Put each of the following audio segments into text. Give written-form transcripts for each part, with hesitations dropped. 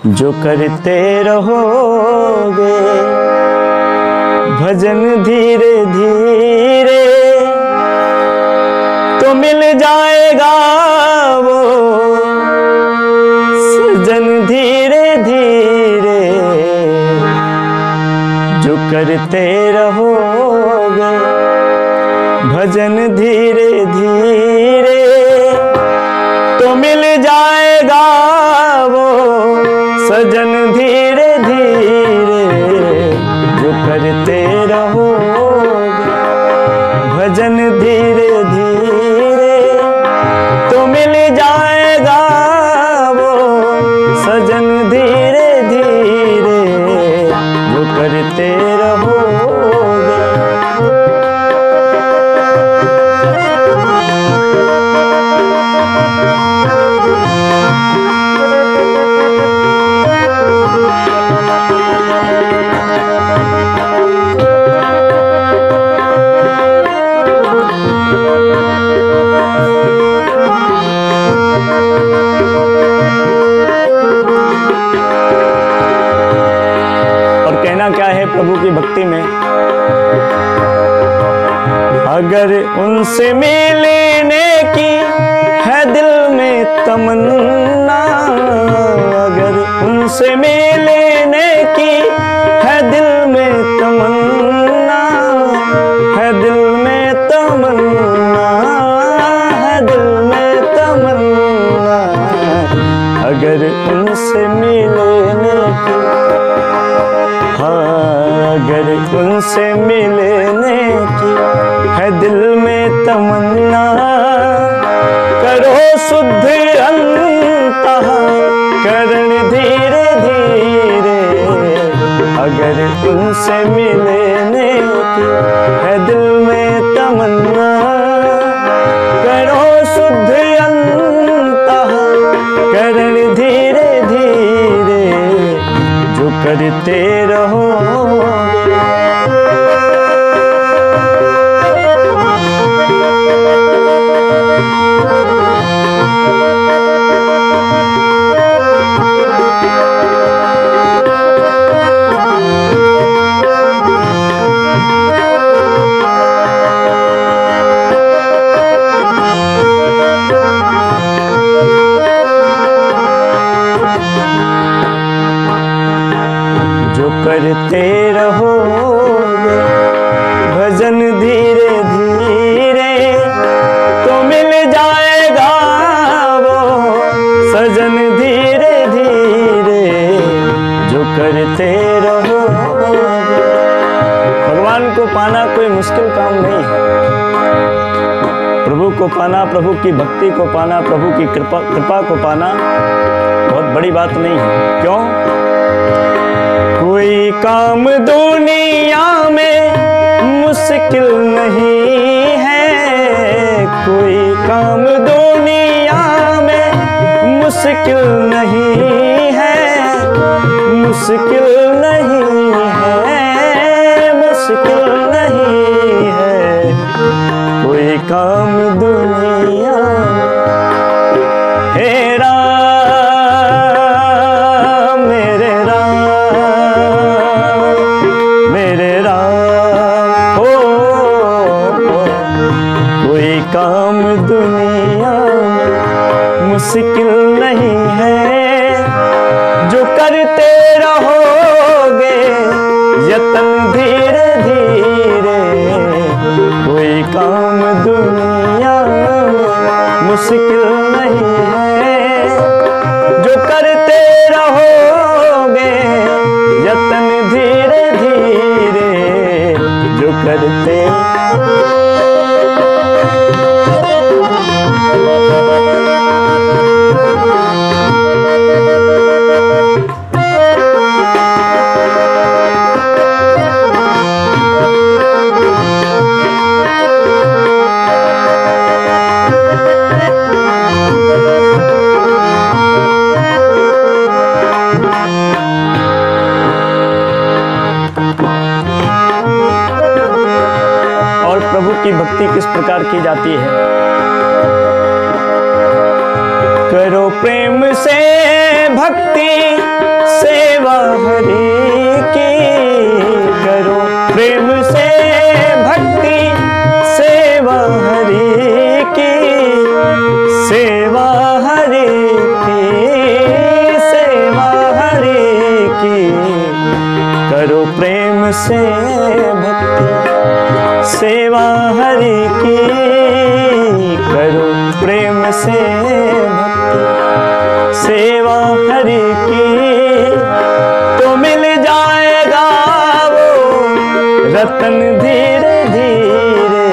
जो करते रहोगे भजन धीरे धीरे तो मिल जाएगा वो सजन धीरे धीरे। जो करते रहोगे भजन धीरे धीरे तो मिल जाएगा वो सजन धीरे धीरे। जो करते रहोगे भजन धीरे धीरे तो मिल जाएगा वो सजन धीरे धीरे। जो करते रहोगे क्या है प्रभु की भक्ति में। अगर उनसे मिलने की है दिल में तमन्ना, अगर उनसे मिलने की है दिल में तमन्ना, है दिल में तमन्ना, है दिल में तमन्ना। अगर उनसे मिलने की, अगर उनसे मिलने की है दिल में तमन्ना, करो शुद्ध अंतःकरण धीरे धीरे। अगर उनसे मिलने की है दिल में तमन्ना, करो शुद्ध अंतःकरण धीरे धीरे। जो करते रहो करते रहोगे भजन धीरे धीरे तो मिल जाएगा वो सजन धीरे धीरे। जो करते रहोगे। भगवान को पाना कोई मुश्किल काम नहीं है। प्रभु को पाना, प्रभु की भक्ति को पाना, प्रभु की कृपा को पाना बहुत बड़ी बात नहीं है। क्यों? कोई काम दुनिया में मुश्किल नहीं है, कोई काम दुनिया में मुश्किल नहीं है, मुश्किल नहीं है, मुश्किल नहीं है। कोई काम दुनिया हे राम मेरे राम मेरे राम हो, कोई काम दुनिया मुश्किल नहीं है। जो करते रहोगे यत्न धीरे धीरे। कोई काम दुनिया मुश्किल नहीं है। जो करते रहोगे यत्न धीरे धीरे। जो करते की भक्ति किस प्रकार की जाती है। करो प्रेम से भक्ति सेवा हरि की करो, प्रेम से भक्ति सेवा हरि की, सेवा हरि की, सेवा हरि की करो, प्रेम से भक्ति सेवा हरि की करो, प्रेम से भक्ति सेवा हरि की, तो मिल जाएगा वो रतन धीरे धीरे,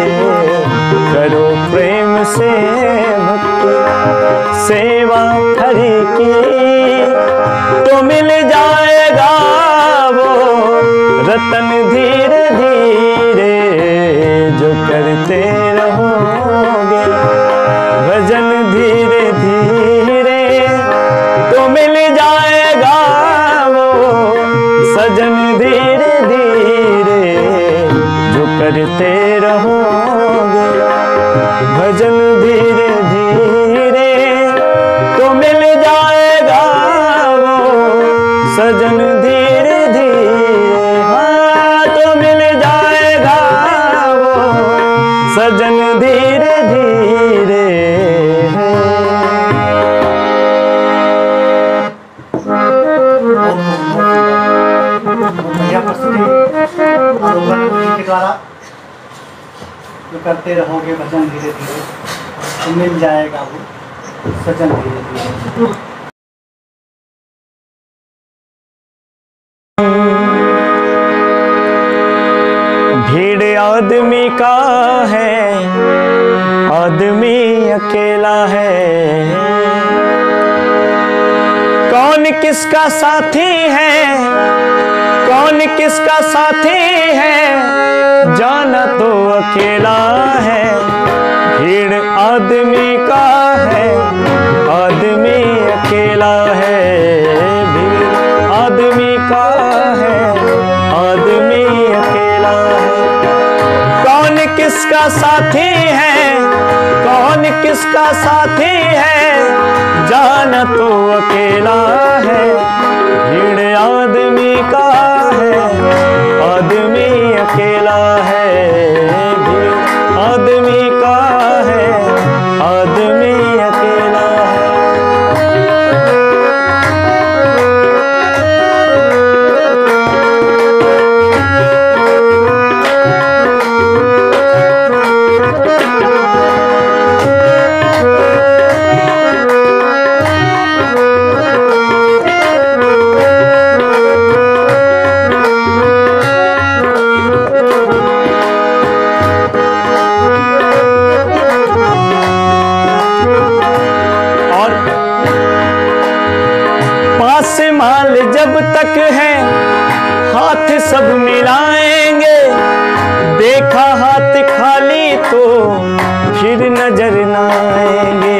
करो प्रेम से भक्ति सेवा हरि की, तो मिल जाएगा वो रतन धीरे धीरे, जो करते रहोगे भजन धीरे धीरे, तो मिल जाएगा वो सजन धीरे धीरे, जो करते रहोगे भजन धीरे धीरे, तो मिल जाएगा वो सजन धीरे धीरे, हाँ तो मिल जाएगा वो सजन धीरे धीरे। के द्वारा जो करते रहोगे भजन धीरे धीरे, तो मिल जाएगा वो सजन धीरे धीरे। भीड़ आदमी का है, आदमी अकेला है, कौन किसका साथी है, कौन किसका साथी है, जाना तो अकेला है। भीड़ आदमी का है, आदमी अकेला है, भीड़ आदमी का है, आदमी अकेला है, कौन किसका साथी है, कौन किसका साथी है, जाना तो अकेला है। भीड़ आदमी का है, आदमी अकेला है, भीड़ आदमी का है, आदमी अकेला है। माल जब तक है हाथ सब मिलाएंगे, देखा हाथ खाली तो फिर नजर न आएंगे,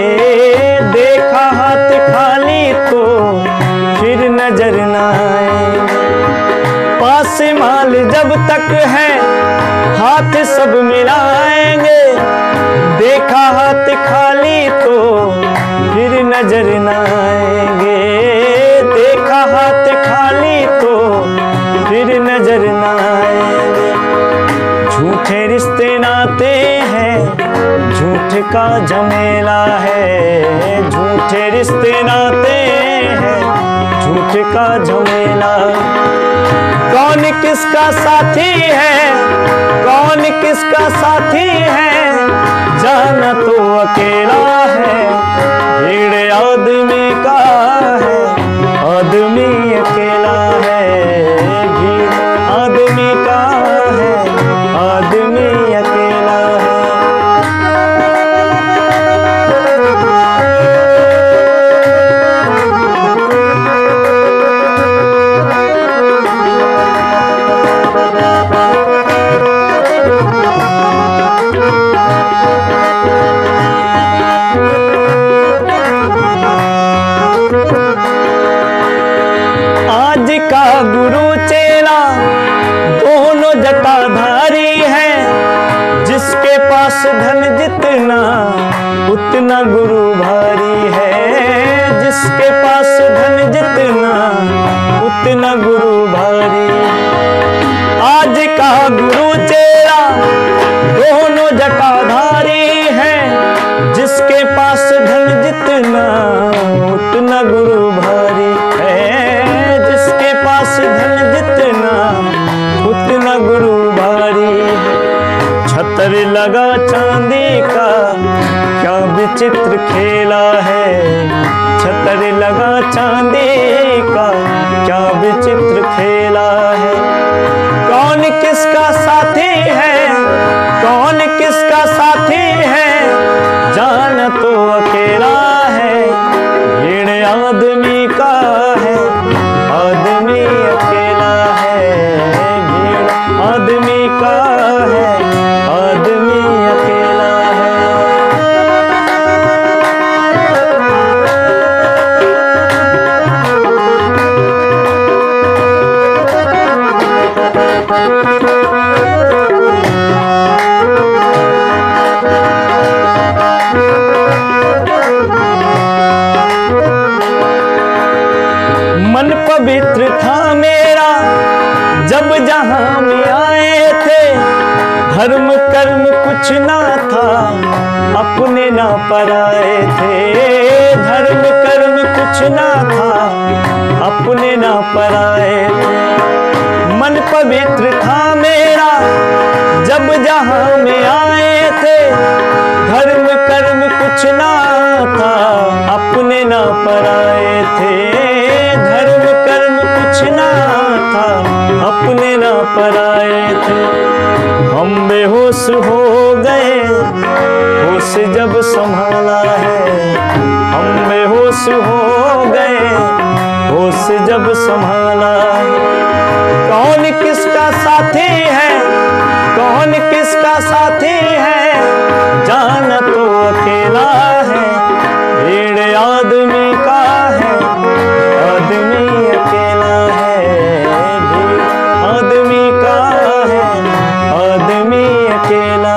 देखा हाथ खाली तो फिर नजर न आएंगे। पास माल जब तक है हाथ सब मिलाएंगे, देखा हाथ खाली तो फिर नजर न आएंगे, देखा हाथ खाली तो फिर नजर न आएंगे। झूठे रिश्ते नाते हैं, झूठ का झमेला है, झूठे रिश्ते नाते हैं, झूठ का झमेला। कौन किसका साथी है, कौन किसका साथी है, जाना तो अकेला है। भीड़ आदमी का है, आदमी अकेला है, भीड़ आदमी का है, आदमी अकेला है। आज का गुरु चेला दोनों जटाधारी है, जिसके पास धन जितना उतना गुरु भारी है, जिसके पास धन जितना उतना गुरु भारी। आज का गुरु चेला दोनों जटाधारी है, जिसके पास धन जितना उतना गुरु भारी है, जिसके पास धन जितना उतना गुरु भारी है। छतर लगा चांदी का क्या विचित्र खेला है, छतर लगा चांदी का क्या विचित्र खेला है। कौन किसका साथी है, कौन किसका साथी है, जान तो अकेला है। भीड़ आदमी का है, आदमी अकेला है। भीड़ आदमी का है, आदमी अकेला है। मन पवित्र था मेरा जब जहां में आए थे, धर्म कर्म कुछ ना था अपने ना पराए थे। धर्म कर्म कुछ ना था अपने ना पराए थे। मन पवित्र था मेरा जब जहां में आए थे, धर्म कर्म कुछ ना था अपने ना पराए थे। धर्म कर्म कुछ ना था अपने ना पराए थे। हम बेहोश हो गए होश जब संभाला है, हम बेहोश हो गए होश जब संभाला है। कौन किसका साथी है, कौन किसका साथी है, जान तो अकेला है। भीड़ आदमी का है, आदमी अकेला है। भीड़ आदमी का है, आदमी अकेला